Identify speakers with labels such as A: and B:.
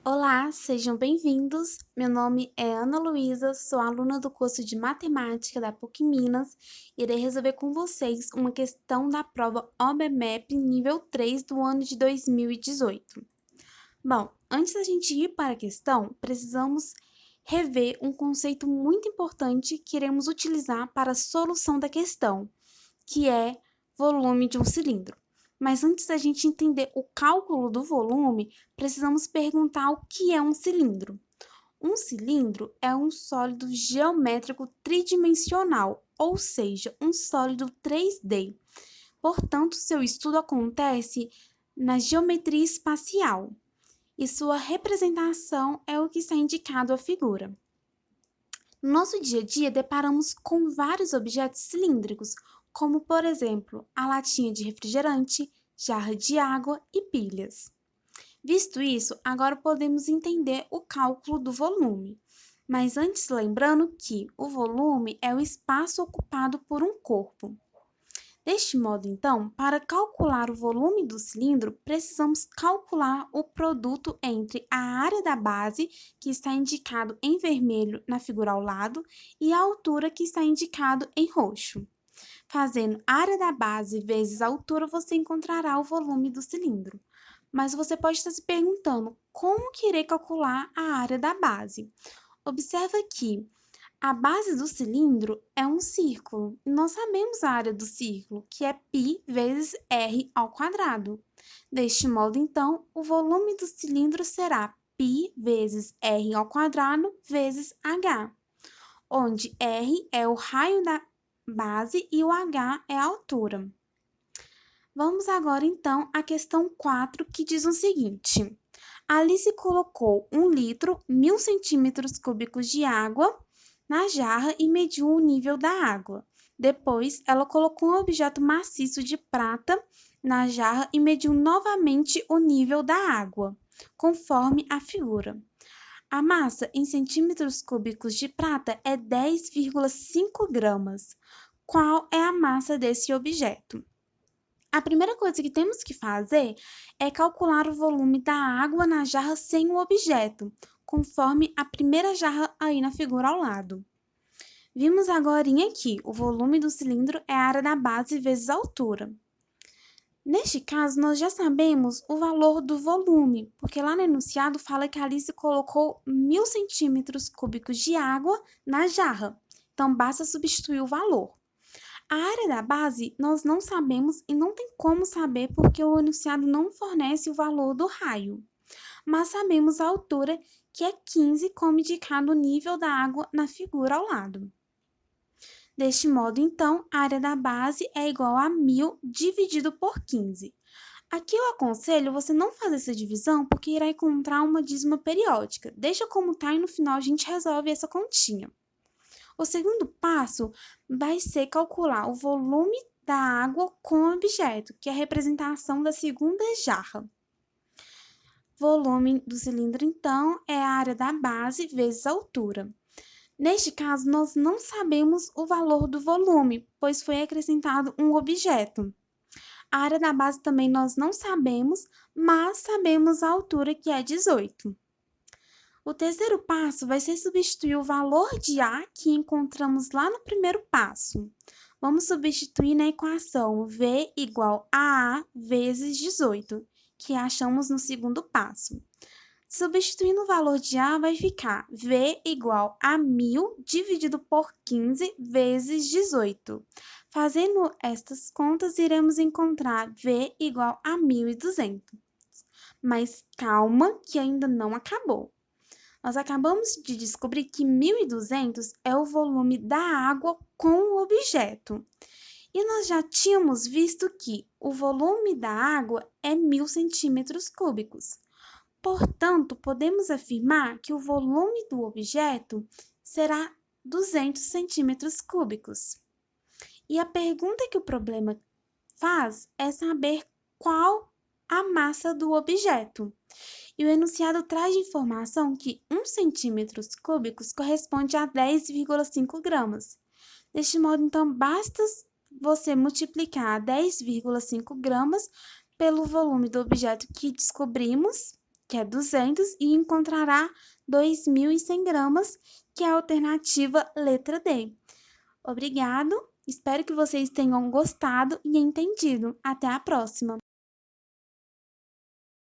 A: Olá, sejam bem-vindos. Meu nome é Ana Luísa, sou aluna do curso de Matemática da PUC Minas. Irei resolver com vocês uma questão da prova OBMEP nível 3 do ano de 2018. Bom, antes da gente ir para a questão, precisamos rever um conceito muito importante que iremos utilizar para a solução da questão, que é volume de um cilindro. Mas antes da gente entender o cálculo do volume, precisamos perguntar o que é um cilindro. Um cilindro é um sólido geométrico tridimensional, ou seja, um sólido 3D. Portanto, seu estudo acontece na geometria espacial e sua representação é o que está indicado à figura. No nosso dia a dia, deparamos com vários objetos cilíndricos, como, por exemplo, a latinha de refrigerante, jarra de água e pilhas. Visto isso, agora podemos entender o cálculo do volume. Mas antes, lembrando que o volume é o espaço ocupado por um corpo. Deste modo, então, para calcular o volume do cilindro, precisamos calcular o produto entre a área da base, que está indicado em vermelho na figura ao lado, e a altura, que está indicado em roxo. Fazendo área da base vezes a altura, você encontrará o volume do cilindro. Mas você pode estar se perguntando, como que irei calcular a área da base? Observa que a base do cilindro é um círculo, e nós sabemos a área do círculo, que é π vezes r ao quadrado. Deste modo, então, o volume do cilindro será π vezes r ao quadrado vezes h, onde r é o raio da base e o h é a altura. Vamos agora, então, à questão 4, que diz o seguinte. Alice colocou 1 litro, 1000 centímetros cúbicos de água na jarra e mediu o nível da água. Depois, ela colocou um objeto maciço de prata na jarra e mediu novamente o nível da água, conforme a figura. A massa em centímetros cúbicos de prata é 10,5 gramas. Qual é a massa desse objeto? A primeira coisa que temos que fazer é calcular o volume da água na jarra sem o objeto, conforme a primeira jarra aí na figura ao lado. Vimos agora aqui, o volume do cilindro é a área da base vezes a altura. Neste caso, nós já sabemos o valor do volume, porque lá no enunciado fala que a Alice colocou 1000 centímetros cúbicos de água na jarra. Então, basta substituir o valor. A área da base nós não sabemos e não tem como saber porque o enunciado não fornece o valor do raio. Mas sabemos a altura, que é 15, como indicado o nível da água na figura ao lado. Deste modo, então, a área da base é igual a 1000 dividido por 15. Aqui eu aconselho você não fazer essa divisão porque irá encontrar uma dízima periódica. Deixa como está e no final a gente resolve essa continha. O segundo passo vai ser calcular o volume da água com o objeto, que é a representação da segunda jarra. Volume do cilindro, então, é a área da base vezes a altura. Neste caso, nós não sabemos o valor do volume, pois foi acrescentado um objeto. A área da base também nós não sabemos, mas sabemos a altura, que é 18. O terceiro passo vai ser substituir o valor de A que encontramos lá no primeiro passo. Vamos substituir na equação V igual a A vezes 18, que achamos no segundo passo. Substituindo o valor de A, vai ficar V igual a 1000 dividido por 15 vezes 18. Fazendo estas contas, iremos encontrar V igual a 1200. Mas calma, que ainda não acabou. Nós acabamos de descobrir que 1200 é o volume da água com o objeto. E nós já tínhamos visto que o volume da água é 1000 centímetros cúbicos. Portanto, podemos afirmar que o volume do objeto será 200 centímetros cúbicos. E a pergunta que o problema faz é saber qual a massa do objeto. E o enunciado traz de informação que 1 centímetros cúbicos corresponde a 10,5 gramas. Deste modo, então, basta você multiplicar 10,5 gramas pelo volume do objeto que descobrimos que é 200, e encontrará 2.100 gramas, que é a alternativa letra D. Obrigado, espero que vocês tenham gostado e entendido. Até a próxima!